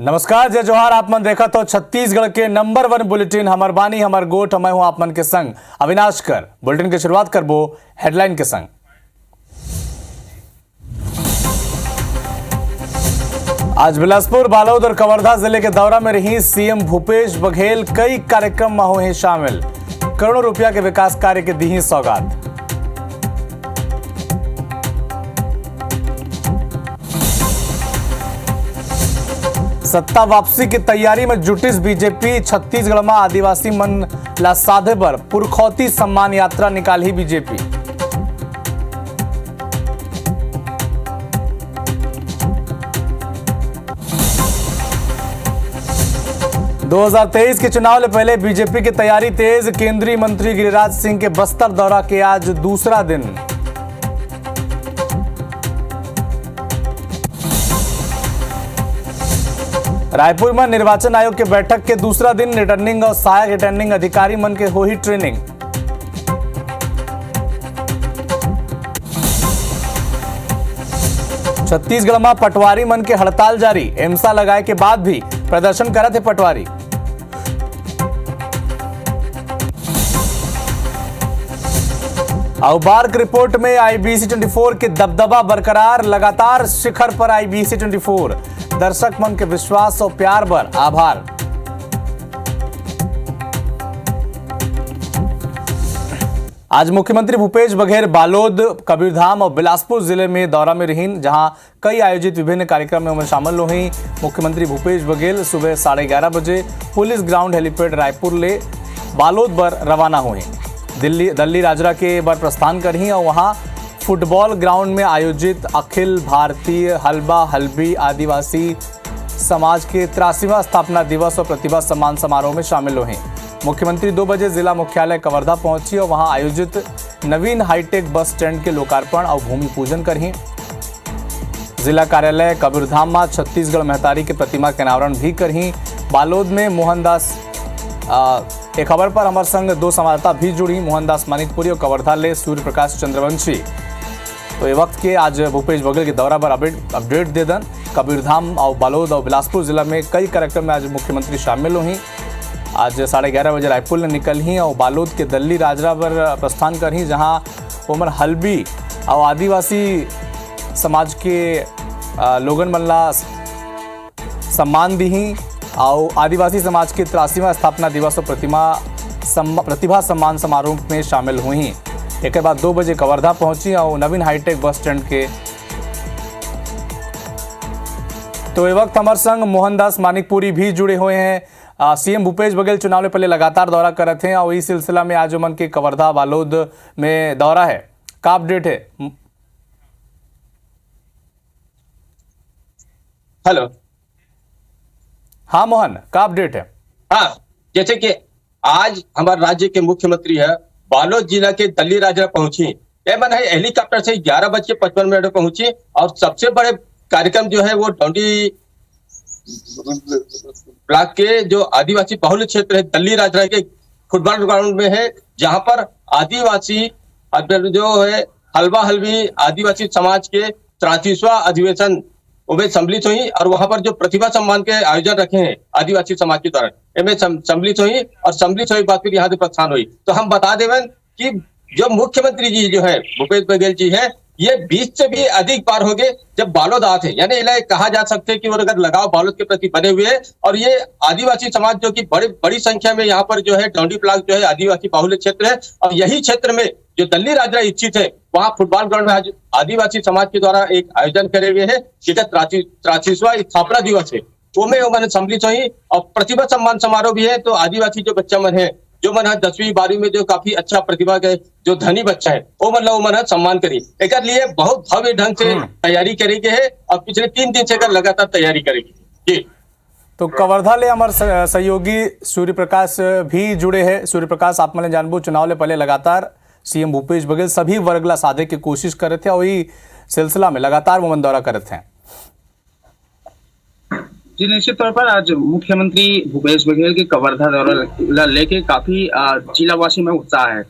नमस्कार, जय जोहार। आप मन देखा तो छत्तीसगढ़ के नंबर 1 बुलेटिन हमर बानी हमर गोठ। मैं हूं आप मन के संग अविनाश कर। बुलेटिन की शुरुआत करबो हेडलाइन के संग। आज बिलासपुर, बालोद और कवर्धा जिले के दौरा में रही सीएम भूपेश बघेल। कई कार्यक्रम में हुए शामिल, करोड़ों रुपया के विकास कार्य के दी सौगात। सत्ता वापसी की तैयारी में जुटिस बीजेपी। छत्तीसगढ़ में आदिवासी मन ला साधे बर पुरखौती सम्मान यात्रा निकाली बीजेपी। दो 2023 के चुनाव से पहले बीजेपी की तैयारी तेज। केंद्रीय मंत्री गिरिराज सिंह के बस्तर दौरा के आज दूसरा दिन। रायपुर में निर्वाचन आयोग के बैठक के दूसरा दिन। रिटर्निंग और सहायक रिटर्निंग अधिकारी मन के हो ही ट्रेनिंग। छत्तीसगढ़ में पटवारी मन के हड़ताल जारी। एमसा लगाए के बाद भी प्रदर्शन करते पटवारी। बार्क रिपोर्ट में आईबीसी 24 के दबदबा बरकरार। लगातार शिखर पर आईबीसी 24। दर्शक मन के विश्वास और प्यार पर आभार। आज मुख्यमंत्री भूपेश बघेल बालोद, कबीरधाम और बिलासपुर जिले में दौरा में रही, जहां कई आयोजित विभिन्न कार्यक्रम में शामिल हुई। मुख्यमंत्री भूपेश बघेल सुबह 11:30 बजे पुलिस ग्राउंड हेलीपैड रायपुर ले बालोद पर रवाना हुए। दल्ली राजरा के बर प्रस्थान करही और वहां फुटबॉल ग्राउंड में आयोजित अखिल भारतीय हलबा हलबी आदिवासी समाज के 83वां स्थापना दिवस और प्रतिभा सम्मान समारोह में शामिल हुए। मुख्यमंत्री 2 बजे जिला मुख्यालय कवर्धा पहुंची और वहां आयोजित नवीन हाईटेक बस स्टैंड के लोकार्पण और भूमि पूजन करही। जिला कार्यालय कबीरधाम में छत्तीसगढ़ महतारी की प्रतिमा के अनावरण भी करही। बालोद में मोहनदास एक खबर पर हमारे संग 2 संवाददाता भी जुड़ी। मोहनदास मानिकपुरी और कवर्धा ले सूर्य प्रकाश चंद्रवंशी। तो ये वक्त के आज भूपेश बघेल के दौरा पर अपडेट दे दन। कबीरधाम और बालोद और बिलासपुर जिला में कई कार्यक्रम में आज मुख्यमंत्री शामिल हुई। आज 11:30 बजे रायपुर ने निकल ही और बालोद के दल्ली राजरा पर प्रस्थान कर ही, जहाँ उमर हलबी और आदिवासी समाज के लोगन मल्ला सम्मान दी और आदिवासी समाज के 83वां स्थापना दिवस और प्रतिभा सम्मान समारोह में शामिल हुई। एक बाद 2 बजे कवर्धा पहुंची और नवीन हाईटेक बस स्टैंड के। तो ये वक्त हमारे संग मोहनदास मानिकपुरी भी जुड़े हुए हैं। सीएम भूपेश बघेल चुनाव से पहले लगातार दौरा करते हैं और इस सिलसिला में आज उमन के कवर्धा बालोद में दौरा है। का अपडेट है? हेलो, हाँ मोहन, का अपडेट है? हाँ, जैसे कि आज हमारे राज्य के मुख्यमंत्री है बालोद जिला के दल्ली राजरा पहुंची। हेलीकॉप्टर से 11:55 पहुंची और सबसे बड़े कार्यक्रम जो है वो डौंडी ब्लॉक के जो आदिवासी बहुल क्षेत्र है दल्ली राजरा के फुटबॉल ग्राउंड में है, जहां पर आदिवासी जो है हलवा हलवी आदिवासी समाज के 33वां अधिवेशन में सम्मिलित हुई और वहां पर जो प्रतिभा सम्मान के आयोजन रखे हैं आदिवासी समाज के द्वारा, इनमें सम्मिलित हुई और सम्मिलित हुई बात फिर यहाँ से प्रस्थान हुई। तो हम बता देवन कि जो मुख्यमंत्री जी जो है भूपेश बघेल जी है, ये 20 से भी अधिक बार हो गए जब बालोद आते हैं, यानी इलाके कहा जा सकते हैं कि वो अगर लगाव बालोद के प्रति बने हुए हैं। और ये आदिवासी समाज जो कि बड़ी संख्या में यहाँ पर जो है डौंडी ब्लॉक जो है आदिवासी बाहुल्य क्षेत्र है और यही क्षेत्र में जो दल्ली राजरा स्थित है, वहाँ फुटबॉल ग्राउंड में आज आदिवासी समाज के द्वारा एक आयोजन करे हुए है, जिसका 83वां स्थापना दिवस है, वो में मैंने सम्मिलित हुई और प्रतिभा सम्मान समारोह भी है। तो आदिवासी जो बच्चा मन है, जो मन 10वीं 12वीं में जो काफी अच्छा प्रतिभा के जो धनी बच्चा है, वो मन सम्मान करी। एक लिए बहुत भव्य ढंग से तैयारी करेगी है और पिछले 3 दिन से लगातार तैयारी करेगी जी। तो कवर्धा ले हमारे सहयोगी सूर्य प्रकाश भी जुड़े हैं। सूर्य प्रकाश, आप मैंने जानबो चुनाव ले पहले लगातार सीएम भूपेश बघेल सभी वर्ग ला साधे की कोशिश करे थे और वही सिलसिला में लगातार वो दौरा करे थे। जी, निश्चित तौर पर आज मुख्यमंत्री भूपेश बघेल के कवर्धा दौरा लेके काफी जिलावासी में उत्साह है।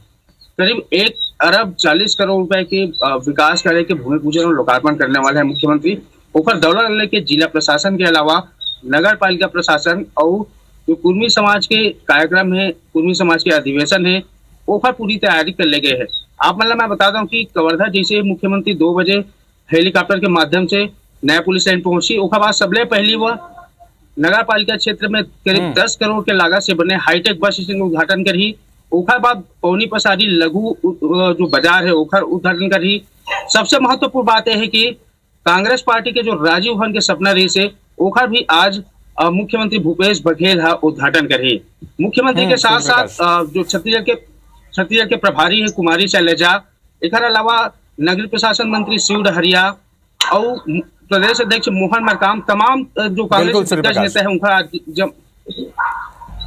करीब 1 अरब 40 करोड़ रुपए के विकास कार्य के भूमि पूजन और लोकार्पण करने वाले हैं मुख्यमंत्री। ऊपर दौरा लेके जिला प्रशासन के अलावा नगर पालिका प्रशासन और जो कुर्मी समाज के कार्यक्रम है, कुर्मी समाज के अधिवेशन है, ओखर पूरी तैयारी कर ले गए है। आप मतलब मैं बताता हूँ कि कवर्धा जैसे मुख्यमंत्री 2 बजे हेलीकॉप्टर के माध्यम से नया पुलिस लाइन पहुंची, ओखर बाद सबले पहली वह नगर पालिका क्षेत्र में करीब 10 करोड़ के लागत से बने हाईटेक बस स्टैंड का उद्घाटन करी। ओखर बाद पौनी पसारी लघु जो बाजार है ओखर उद्घाटन करी। सबसे महत्वपूर्ण बात यह है कि कांग्रेस पार्टी के जो राजीव भवन के सपना रही से ओखर भी आज मुख्यमंत्री भूपेश बघेल उद्घाटन करे। मुख्यमंत्री के साथ साथ जो छत्तीसगढ़ के प्रभारी है कुमारी शैलजा, एक अलावा नगरीय प्रशासन मंत्री शिव डहरिया और प्रदेश अध्यक्ष मोहन मरकाम, तमाम जो कांग्रेस के नेता है उनका जब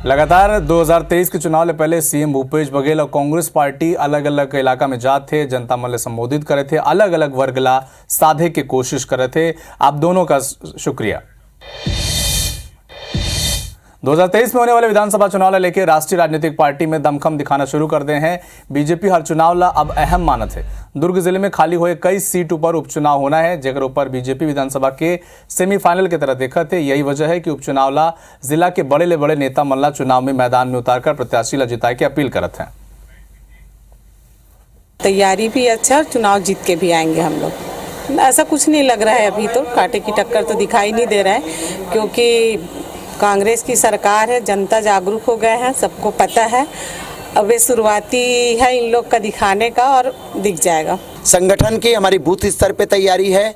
लगातार 2023 के चुनाव ले पहले सीएम भूपेश बघेल और कांग्रेस पार्टी अलग अलग इलाका में जात थे, जनता मन ले संबोधित करे थे, अलग अलग वर्ग ला साधे की कोशिश करे थे। आप दोनों का शुक्रिया। 2023 में होने वाले विधानसभा चुनाव ला लेकर राष्ट्रीय राजनीतिक पार्टी में दमखम दिखाना शुरू कर दे हैं। बीजेपी हर चुनाव ला अब अहम मानत है। दुर्ग जिले में खाली हुए कई सीट पर उपचुनाव होना है, जेकर ऊपर बीजेपी विधानसभा के सेमीफाइनल की तरह देखा थे। यही वजह है कि उपचुनाव ला जिला के बड़े ले बड़े नेता मन ला चुनाव में मैदान में उतारकर प्रत्याशी ला जिताए के अपील करते हैं। तैयारी भी अच्छा, चुनाव जीत के भी आएंगे हम लोग। ऐसा कुछ नहीं लग रहा है, अभी तो कांटे की टक्कर तो दिखाई नहीं दे रहा है, क्योंकि कांग्रेस की सरकार है, जनता जागरूक हो गए हैं, सबको पता है। अब ये शुरुआती है इन लोग का दिखाने का और दिख जाएगा। संगठन की हमारी बूथ स्तर पे तैयारी है,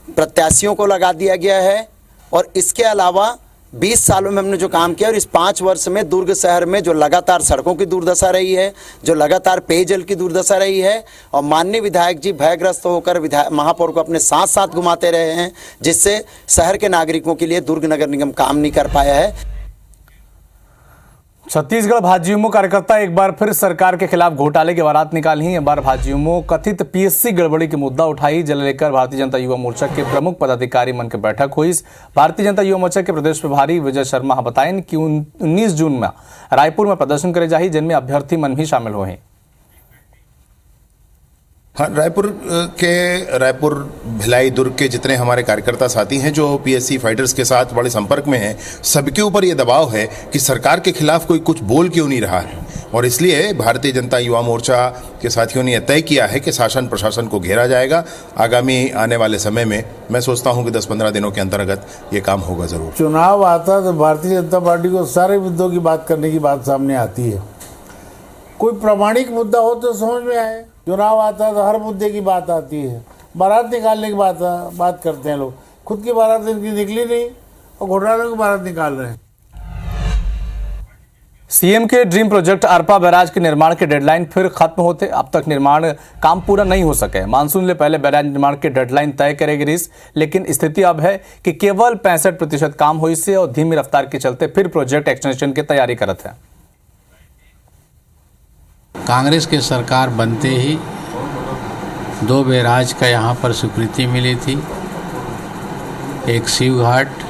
प्रत्याशियों को लगा दिया गया है और इसके अलावा 20 सालों में हमने जो काम किया और इस 5 वर्ष में दुर्ग शहर में जो लगातार सड़कों की दुर्दशा रही है, जो लगातार पेयजल की दुर्दशा रही है और माननीय विधायक जी भयग्रस्त होकर महापौर को अपने साथ साथ घुमाते रहे हैं, जिससे शहर के नागरिकों के लिए दुर्ग नगर निगम काम नहीं कर पाया है। छत्तीसगढ़ भाजयुमो कार्यकर्ता एक बार फिर सरकार के खिलाफ घोटाले की बारात निकाली। इस बार भाजयुमो कथित पीएससी गड़बड़ी के मुद्दा उठाई, जिले लेकर भारतीय जनता युवा मोर्चा के प्रमुख पदाधिकारी मन के बैठक हुई। भारतीय जनता युवा मोर्चा के प्रदेश प्रभारी विजय शर्मा बताएं कि 19 जून में रायपुर में प्रदर्शन करे जाही, जिनमें अभ्यर्थी मन भी शामिल हुए। हाँ, रायपुर भिलाई दुर्ग के जितने हमारे कार्यकर्ता साथी हैं जो पीएससी फाइटर्स के साथ बड़े संपर्क में हैं, सबके ऊपर ये दबाव है कि सरकार के खिलाफ कोई कुछ बोल क्यों नहीं रहा है और इसलिए भारतीय जनता युवा मोर्चा के साथियों ने यह तय किया है कि शासन प्रशासन को घेरा जाएगा। आगामी आने वाले समय में मैं सोचता हूं कि 10-15 दिनों के अंतर्गत ये काम होगा जरूर। चुनाव आता तो भारतीय जनता पार्टी को सारे मुद्दों की बात करने की बात सामने आती है। कोई प्रामाणिक मुद्दा हो तो समझ में आए। चुनाव आता है तो हर मुद्दे की बात आती है, बारात निकालने की बात करते हैं लोग। खुद की बारात इनकी निकली नहीं और घोटालों की बारात निकाल रहे हैं। सीएम के ड्रीम प्रोजेक्ट अरपा बैराज के निर्माण के डेडलाइन फिर खत्म होते, अब तक निर्माण काम पूरा नहीं हो सके। मानसून से पहले बैराज निर्माण के डेडलाइन तय करेगी रिस, लेकिन स्थिति अब है कि केवल 65% काम हुई से और धीमी रफ्तार के चलते फिर प्रोजेक्ट एक्सटेंशन की तैयारी करते हैं। कांग्रेस के सरकार बनते ही 2 बैराज का यहाँ पर स्वीकृति मिली थी, एक शिव घाट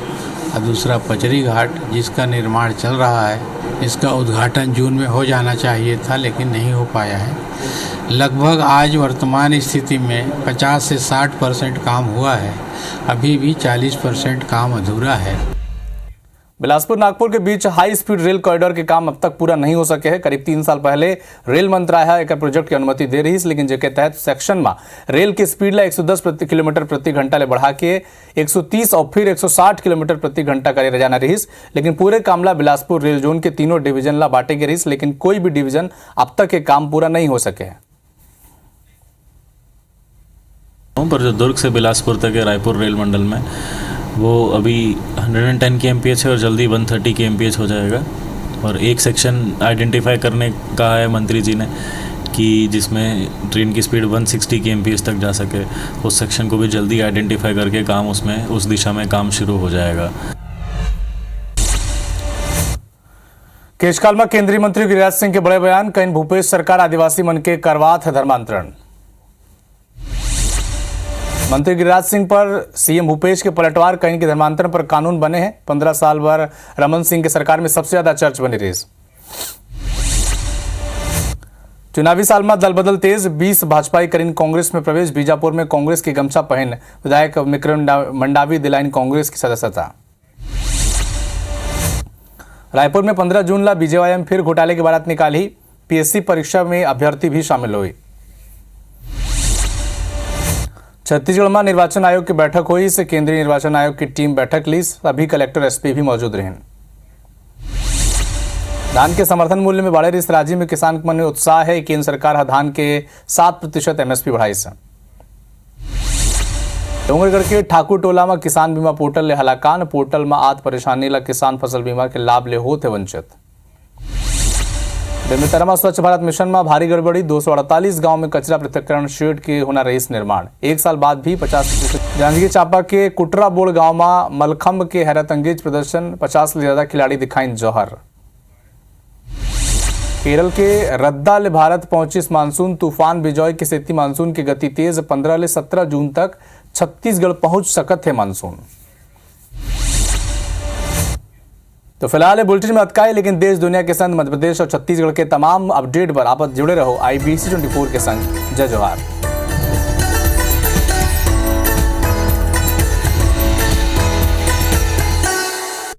और दूसरा पचरी घाट, जिसका निर्माण चल रहा है। इसका उद्घाटन जून में हो जाना चाहिए था, लेकिन नहीं हो पाया है। लगभग आज वर्तमान स्थिति में 50 से 60% काम हुआ है, अभी भी 40% काम अधूरा है। बिलासपुर नागपुर के बीच हाई स्पीड रेल कॉरिडोर के काम अब तक पूरा नहीं हो सके हैं। करीब 3 साल पहले रेल मंत्रालय एक प्रोजेक्ट की अनुमति दे रही है, लेकिन जिसके तहत सेक्शन में रेल की स्पीड ला 110 किलोमीटर प्रति घंटा ले बढ़ा के 130 और फिर 160 किलोमीटर प्रति घंटा करे जाना रही। लेकिन पूरे कामला बिलासपुर रेल जोन के तीनों डिवीजन ला बांटे के रही, लेकिन कोई भी डिवीजन अब तक के काम पूरा नहीं हो सके हैं। पर जो दुर्ग से बिलासपुर तक है रायपुर रेल मंडल में, वो अभी 110 kmph है और जल्दी 130 kmph हो जाएगा। और एक सेक्शन आइडेंटिफाई करने का है मंत्री जी ने कि जिसमें ट्रेन की स्पीड 160 kmph तक जा सके। उस सेक्शन को भी जल्दी आइडेंटिफाई करके काम उसमें उस दिशा में काम शुरू हो जाएगा। केशकाल में केंद्रीय मंत्री गिरिराज सिंह के बड़े बयान, कहीं भूपेश सरकार आदिवासी मन के करवात है धर्मांतरण। मंत्री गिरिराज सिंह पर सीएम भूपेश के पलटवार, कहीं के धर्मांतरण पर कानून बने हैं। 15 साल भर रमन सिंह की सरकार में सबसे ज्यादा चर्च बनी रही। चुनावी साल में दल बदल तेज, 20 भाजपाई करीन कांग्रेस में प्रवेश। बीजापुर में कांग्रेस की गमछा पहन विधायक विक्रम मंडावी दिलाइन कांग्रेस की सदस्यता। रायपुर में 15 जून ला बीजेवाईएम फिर घोटाले की बारात निकाली। पीएससी परीक्षा में अभ्यर्थी भी शामिल हुए। छत्तीसगढ़ में निर्वाचन आयोग की बैठक हुई। इस केंद्रीय निर्वाचन आयोग की टीम बैठक ली। सभी कलेक्टर एसपी भी मौजूद रहे। धान के समर्थन मूल्य में बढ़े। इस राज्य में किसान के मन में उत्साह है। केंद्र सरकार धान के 7% एमएसपी बढ़ाई से। डोंगरगढ़ के ठाकुर टोला में किसान बीमा पोर्टल ले हलाकान। पोर्टल में आत परेशानी ला किसान फसल बीमा के लाभ ले होते वंचित। बेमेतरा स्वच्छ भारत मिशन में भारी गड़बड़ी। 248 गांव में कचरा पृथक्करण शेड के होना रही निर्माण। एक साल बाद भी 50%। जांजगीर चांपा के कुटरा बोड़ गांव में मलखम्ब के हैरतअंगेज प्रदर्शन। 50 से ज्यादा खिलाड़ी दिखाई जौहर। केरल के रद्दा ले भारत पहुंची इस मानसून। तूफान बिजॉय के सेती मानसून की गति तेज। 15 से 17 जून तक छत्तीसगढ़ पहुंच सकत है मानसून। तो फिलहाल ये बुलेटिन में अटकाए, लेकिन देश दुनिया के संग मध्य प्रदेश और छत्तीसगढ़ के तमाम अपडेट पर आप जुड़े रहो IBC 24 के संग। जय जवाहर।